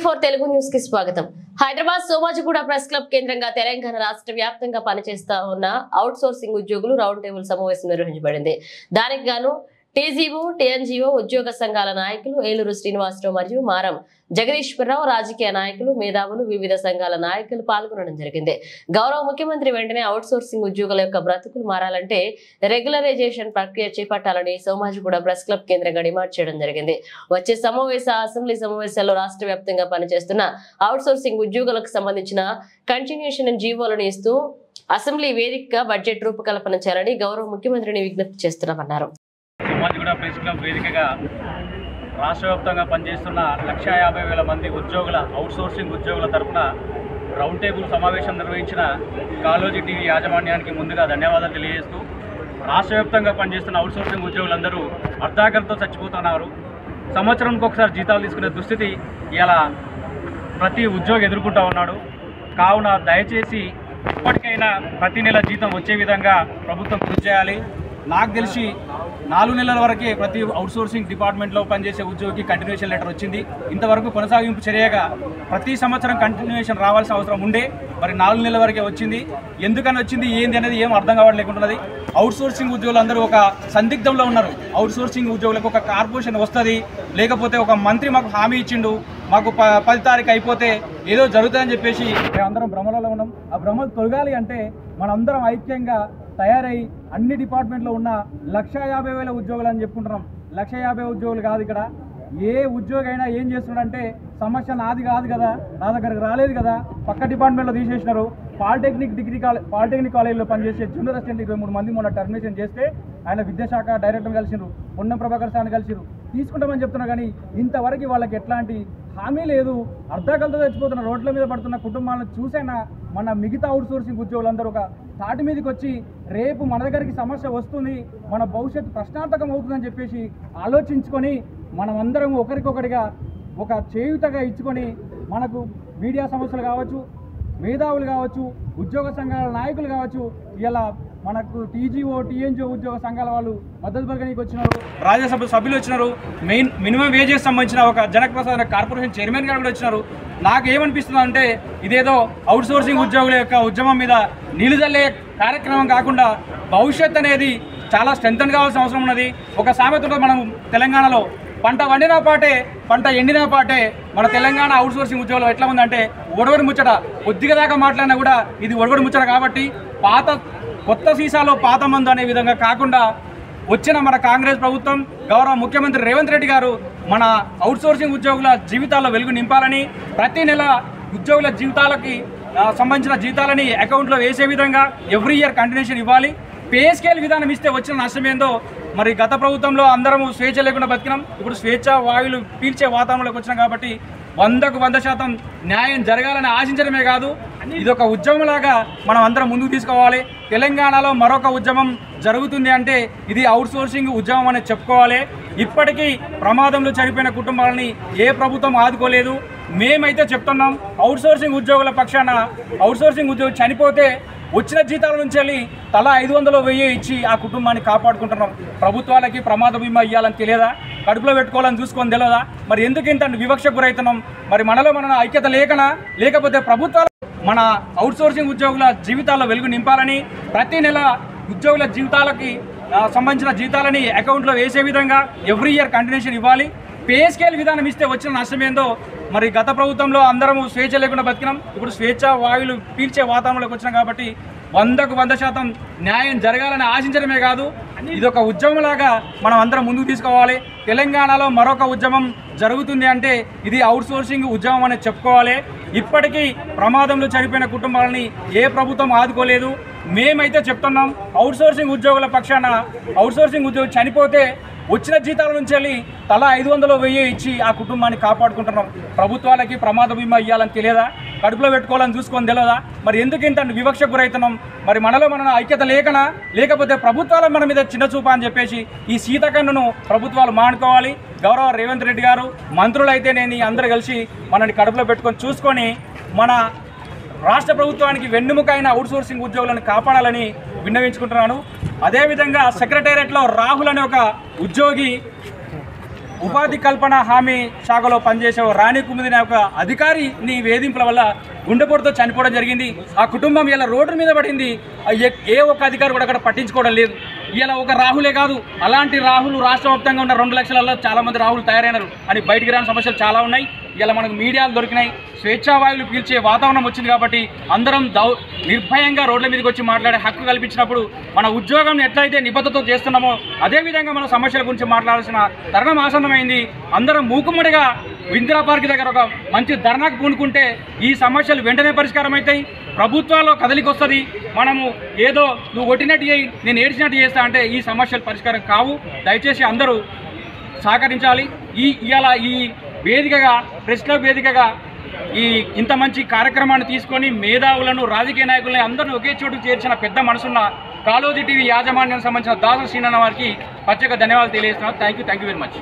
24 Telugu news కి స్వాగతం. Hyderabad Somajiguda press club కేంద్రంగా తెలంగాణ రాష్ట్ర వ్యాప్తంగా పనిచేస్తా ఉన్న అవుట్ సోర్సింగ్ ఉద్యోగులు రౌండ్ టేబుల్ సమావేశం నిర్వహించబడింది. దానికి గాను టీజీఓ, టీఎన్జీఓ ఉద్యోగ సంఘాల నాయకులు ఏలూరు శ్రీనివాసరావు మరియు మారం జగదీశ్వరరావు, రాజకీయ నాయకులు, మేధావులు, వివిధ సంఘాల నాయకులు పాల్గొనడం జరిగింది. గౌరవ ముఖ్యమంత్రి వెంటనే అవుట్ సోర్సింగ్ ఉద్యోగుల యొక్క బ్రతుకులు మారాలంటే రెగ్యులరైజేషన్ ప్రక్రియ చేపట్టాలని సోమాజిగూడ ప్రెస్ క్లబ్ కేంద్రంగా డిమాండ్ చేయడం జరిగింది. వచ్చే అసెంబ్లీ సమావేశాల్లో రాష్ట్ర వ్యాప్తంగా పనిచేస్తున్న అవుట్ సోర్సింగ్ ఉద్యోగులకు సంబంధించిన కంటిన్యూషన్ జీవోలను ఇస్తూ అసెంబ్లీ వేదికగా బడ్జెట్ రూపకల్పన చేయాలని గౌరవ ముఖ్యమంత్రిని విజ్ఞప్తి చేస్తున్నామన్నారు. సోమాజిగూడ ప్రెస్ క్లబ్ వేదికగా రాష్ట్ర వ్యాప్తంగా పనిచేస్తున్న 150,000 మంది ఉద్యోగుల అవుట్సోర్సింగ్ ఉద్యోగుల తరఫున రౌండ్ టేబుల్ సమావేశం నిర్వహించిన కాళోజీ టీవీ యాజమాన్యానికి ముందుగా ధన్యవాదాలు తెలియజేస్తూ, రాష్ట్ర వ్యాప్తంగా పనిచేస్తున్న అవుట్సోర్సింగ్ ఉద్యోగులందరూ అర్ధాకలతో చచ్చిపోతున్నారు. సంవత్సరానికి ఒకసారి జీతాలు తీసుకునే దుస్థితి ఇలా ప్రతి ఉద్యోగి ఎదుర్కొంటూ ఉన్నాడు. కావున దయచేసి ఇప్పటికైనా ప్రతి నెల జీతం వచ్చే విధంగా ప్రభుత్వం కృషి చేయాలి. నాకు తెలిసి 4 నెలల వరకే ప్రతి అవుట్సోర్సింగ్ డిపార్ట్మెంట్లో పనిచేసే ఉద్యోగికి కంటిన్యూషన్ లెటర్ వచ్చింది. ఇంతవరకు కొనసాగింపు చర్యగా ప్రతి సంవత్సరం కంటిన్యూషన్ రావాల్సిన అవసరం ఉండే, మరి 4 నెలల వరకే వచ్చింది. ఎందుకని వచ్చింది, ఏంది అనేది ఏం అర్థం కావట్లేకుంటున్నది. అవుట్సోర్సింగ్ ఉద్యోగులందరూ ఒక సందిగ్ధంలో ఉన్నారు. అవుట్సోర్సింగ్ ఉద్యోగులకు ఒక కార్పొరేషన్ వస్తుంది, లేకపోతే ఒక మంత్రి మాకు హామీ ఇచ్చిండు, మాకు 10 తారీఖు అయిపోతే ఏదో జరుగుతుందని చెప్పేసి మేమందరం భ్రమలలో ఉన్నాం. ఆ భ్రమలు తొలగాలి అంటే మనందరం ఐక్యంగా తయారై అన్ని డిపార్ట్మెంట్లో ఉన్న 150,000 ఉద్యోగులు అని చెప్పుకుంటున్నాం. 150,000 ఉద్యోగులు కాదు. ఇక్కడ ఏ ఉద్యోగి అయినా ఏం చేస్తున్నాడంటే సమస్య నాది కాదు కదా, నా దగ్గరకు రాలేదు కదా, పక్క డిపార్ట్మెంట్లో తీసేసినారు. పాలిటెక్నిక్ కాలేజీలో పనిచేసే జూనియర్ అసిస్టెంట్ 23 మంది మొన్న టర్మినేషన్ చేస్తే ఆయన విద్యాశాఖ డైరెక్టర్ కలిసిరు, పొన్నం ప్రభాకర్ సార్ని కలిసిరు, తీసుకుంటామని చెప్తున్నారు. కానీ ఇంతవరకు వాళ్ళకి ఎట్లాంటి హామీ లేదు. అర్ధాకలతో చచ్చిపోతున్న రోడ్ల మీద పడుతున్న కుటుంబాలను చూసైనా మన మిగతా అవుట్సోర్సింగ్ ఉద్యోగులందరూ ఒక తాటి మీదకి వచ్చి రేపు మన దగ్గరికి సమస్య వస్తుంది, మన భవిష్యత్తు ప్రశ్నార్థకం అవుతుందని చెప్పేసి ఆలోచించుకొని మనమందరం ఒకరికొకరిగా ఒక చేయుతగా ఇచ్చుకొని మనకు మీడియా సమస్యలు కావచ్చు, మేధావులు కావచ్చు, ఉద్యోగ సంఘాల నాయకులు కావచ్చు, ఇలా మనకు టీజీఓ, టీఎన్జీఓ ఉద్యోగ సంఘాల వాళ్ళు మద్దతు పలకడానికి వచ్చినారు, రాజ్యసభ సభ్యులు వచ్చినారు, మినిమం వేజెస్ సంబంధించిన ఒక జనక్ ప్రసాద్ కార్పొరేషన్ చైర్మన్ గారు కూడా వచ్చినారు. నాకు ఏమనిపిస్తుంది అంటే ఇదేదో అవుట్సోర్సింగ్ ఉద్యోగుల యొక్క ఉద్యమం మీద నీళ్లు చల్లే కార్యక్రమం కాకుండా భవిష్యత్ అనేది చాలా స్ట్రెంథన్ కావాల్సిన అవసరం ఉన్నది. ఒక సామెత ఉంటుంది మనం తెలంగాణలో, పంట వండినా పాటే, పంట ఎండినా పాటే. మన తెలంగాణ అవుట్సోర్సింగ్ ఉద్యోగులు ఎట్లా ఉందంటే ఒడవడి ముచ్చట, కొద్దిగా దాకా మాట్లాడినా కూడా ఇది ఒడవడి ముచ్చట. కాబట్టి కొత్త సీసాలో పాత మందు అనే విధంగా కాకుండా వచ్చిన మన కాంగ్రెస్ ప్రభుత్వం, గౌరవ ముఖ్యమంత్రి రేవంత్ రెడ్డి గారు మన అవుట్సోర్సింగ్ ఉద్యోగుల జీవితాల్లో వెలుగు నింపాలని, ప్రతి నెల ఉద్యోగుల జీవితాలకి సంబంధించిన జీతాలని అకౌంట్లో వేసే విధంగా ఎవ్రీ ఇయర్ కంటిన్యూషన్ ఇవ్వాలి. పే స్కేల్ విధానం ఇస్తే వచ్చిన నష్టం ఏందో, మరి గత ప్రభుత్వంలో అందరము స్వేచ్ఛ లేకుండా బతికినాం, ఇప్పుడు స్వేచ్ఛ వాయువులు పీల్చే వాతావరణంలోకి వచ్చినాం. కాబట్టి 100కు 100% న్యాయం జరగాలని ఆశించడమే కాదు, ఇదొక ఉద్యమంలాగా మనం అందరం ముందుకు తీసుకోవాలి. తెలంగాణలో మరొక ఉద్యమం జరుగుతుంది అంటే ఇది అవుట్సోర్సింగ్ ఉద్యమం అని చెప్పుకోవాలి. ఇప్పటికీ ప్రమాదంలో చనిపోయిన కుటుంబాలని ఏ ప్రభుత్వం ఆదుకోలేదు. మేమైతే చెప్తున్నాం, అవుట్సోర్సింగ్ ఉద్యోగుల పక్షాన అవుట్సోర్సింగ్ ఉద్యోగి చనిపోతే వచ్చిన జీతాల నుంచి వెళ్ళి తలా 500 1000 ఇచ్చి ఆ కుటుంబాన్ని కాపాడుకుంటున్నాం. ప్రభుత్వాలకి ప్రమాద బీమా ఇవ్వాలని తెలియదా, కడుపులో పెట్టుకోవాలని చూసుకొని తెలియదా? మరి ఎందుకు ఇంత వివక్ష గురవుతున్నాం? మరి మనలో మన ఐక్యత లేకపోతే ప్రభుత్వాలు మన అవుట్సోర్సింగ్ ఉద్యోగుల జీవితాల్లో వెలుగు నింపాలని, ప్రతి నెల ఉద్యోగుల జీవితాలకి సంబంధించిన జీతాలని అకౌంట్లో వేసే విధంగా ఎవ్రీ ఇయర్ కంటిన్యూషన్ ఇవ్వాలి. పే స్కేల్ విధానం ఇస్తే వచ్చిన నష్టం ఏందో, మరి గత ప్రభుత్వంలో అందరము స్వేచ్ఛ లేకుండా బతికినాం, ఇప్పుడు స్వేచ్ఛ వాయువులు పీల్చే వాతావరణంలోకి వచ్చినాం. కాబట్టి 100కు 100% న్యాయం జరగాలని ఆశించడమే కాదు, ఇదొక ఉద్యమంలాగా మనం అందరం ముందుకు తీసుకోవాలి. తెలంగాణలో మరొక ఉద్యమం జరుగుతుంది అంటే ఇది అవుట్సోర్సింగ్ ఉద్యమం అని చెప్పుకోవాలి. ఇప్పటికీ ప్రమాదంలో చనిపోయిన కుటుంబాలని ఏ ప్రభుత్వం ఆదుకోలేదు. మేమైతే చెప్తున్నాం, అవుట్సోర్సింగ్ ఉద్యోగుల పక్షాన అవుట్సోర్సింగ్ ఉద్యోగి చనిపోతే వచ్చిన జీతాల నుంచి వెళ్ళి తలా 500 1000 ఇచ్చి ఆ కుటుంబాన్ని కాపాడుకుంటున్నాం. ప్రభుత్వాలకి ప్రమాద బీమా ఇవ్వాలని తెలియదా, కడుపులో పెట్టుకోవాలని చూసుకొని తెలియదా? మరి ఎందుకు ఇంత వివక్ష గురవుతున్నాం? మరి మనలో మన ఐక్యత లేకపోతే ప్రభుత్వాలు మన మీద చిన్న చూపా అని చెప్పేసి ఈ శీతకన్నును ప్రభుత్వాలు మానుకోవాలి. గౌరవ రేవంత్ రెడ్డి గారు, మంత్రులు అయితే నేను అందరూ కలిసి మనని కడుపులో పెట్టుకొని చూసుకొని మన రాష్ట్ర ప్రభుత్వానికి వెన్నుముక అయిన అవుట్సోర్సింగ్ ఉద్యోగులను కాపాడాలని విన్నవించుకుంటున్నాను. అదేవిధంగా సెక్రటేరియట్లో రాహుల్ అనే ఒక ఉద్యోగి ఉపాధి కల్పన హామీ శాఖలో పనిచేసే రాణి కుముది అనే ఒక అధికారిని వేధింపుల వల్ల గుండెపోటుతో చనిపోవడం జరిగింది. ఆ కుటుంబం ఇలా రోడ్డు మీద పడింది. ఏ ఒక్క అధికారి కూడా అక్కడ పట్టించుకోవడం లేదు. ఇలా ఒక రాహులే కాదు, అలాంటి రాహులు రాష్ట్ర వ్యాప్తంగా ఉన్న 2 లక్షలలో చాలామంది రాహులు తయారైనారు అని బయటికి రాని సమస్యలు చాలా ఉన్నాయి. ఇలా మనకు మీడియాలు దొరికినాయి, స్వేచ్ఛావాయువులు పీల్చే వాతావరణం వచ్చింది కాబట్టి అందరం నిర్భయంగా రోడ్ల మీదకి వచ్చి మాట్లాడే హక్కు కల్పించినప్పుడు మన ఉద్యోగం ఎట్లయితే నిబద్ధతతో చేస్తున్నామో అదేవిధంగా మన సమస్యల గురించి మాట్లాడాల్సిన తరుణం ఆసన్నమైంది. అందరం మూకుమ్మడిగా ఇందిరా పార్క్ దగ్గర ఒక మంచి ధర్నాకు పూనుకుంటే ఈ సమస్యలు వెంటనే పరిష్కారం అవుతాయి. ప్రభుత్వాల్లో కదలికి వస్తుంది. మనము ఏదో నువ్వు కొట్టినట్టు చేయి, నేను ఏడ్చినట్టు చేస్తా అంటే ఈ సమస్యలు పరిష్కారం కావు. దయచేసి అందరూ సహకరించాలి. ఇవాళ ఈ వేదికగా ప్రెస్ క్లబ్ వేదికగా ఇంత మంచి కార్యక్రమాన్ని తీసుకొని మేధావులను రాజకీయ నాయకులని అందరినీ ఒకే చోటు చేర్చిన పెద్ద మనసున్న కాళోజీ టీవీ యాజమాన్యానికి సంబంధించిన దాస శ్రీనన్న వారికి ప్రత్యేక ధన్యవాదాలు తెలియజేస్తున్నాను. Thank you very much.